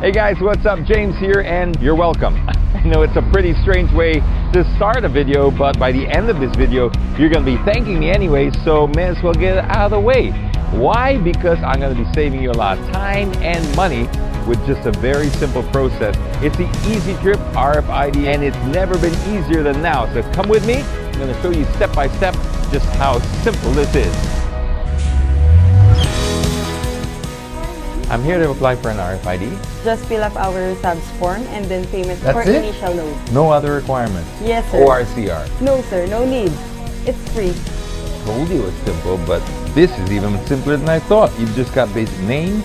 Hey guys, what's up? James here, and you're welcome. I know it's a pretty strange way to start a video, but by the end of this video, you're going to be thanking me anyway, so may as well get it out of the way. Why? Because I'm going to be saving you a lot of time and money with just a very simple process. It's the Easytrip RFID, and it's never been easier than now. So come with me. I'm going to show you step by step just how simple this is. I'm here to apply for an RFID. Just fill up our subs form and then payment for initial load. No other requirements? Yes, sir. ORCR? No, sir. No need. It's free. Told you it was simple, but this is even simpler than I thought. You've just got basic name,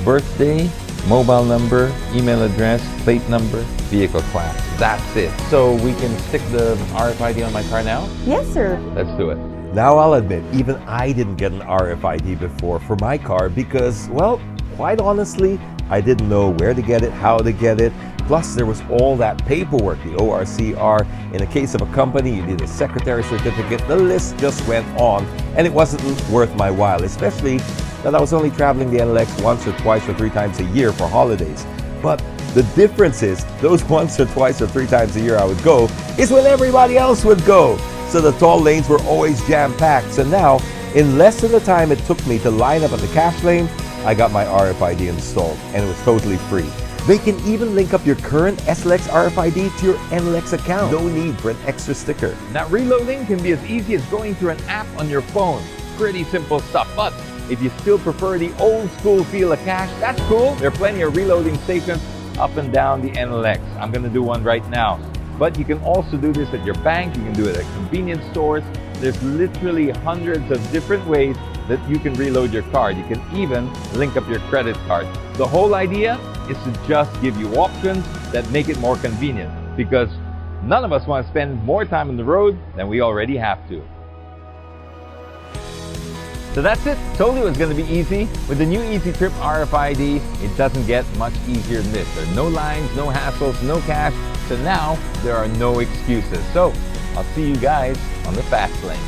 birthday, mobile number, email address, plate number, vehicle class. That's it. So we can stick the RFID on my car now? Yes, sir. Let's do it. Now I'll admit, even I didn't get an RFID before for my car because, well, quite honestly, I didn't know where to get it, how to get it. Plus, there was all that paperwork, the ORCR. In the case of a company, you need a secretary certificate. The list just went on, and it wasn't worth my while, especially that I was only traveling the NLX once or twice or three times a year for holidays. But the difference is, those once or twice or three times a year I would go is when everybody else would go. So the toll lanes were always jam-packed. So now, in less than the time it took me to line up at the cash lane, I got my RFID installed, and it was totally free. They can even link up your current SLX RFID to your NLX account. No need for an extra sticker. Now, reloading can be as easy as going through an app on your phone. Pretty simple stuff, but if you still prefer the old school feel of cash, that's cool. There are plenty of reloading stations up and down the NLX. I'm gonna do one right now. But you can also do this at your bank, you can do it at convenience stores. There's literally hundreds of different ways that you can reload your card. You can even link up your credit card. The whole idea is to just give you options that make it more convenient, because none of us want to spend more time on the road than we already have to. So that's it. Told you it was going to be easy. With the new Easytrip RFID, it doesn't get much easier than this. There are no lines, no hassles, no cash. So now there are no excuses. So I'll see you guys on the fast lane.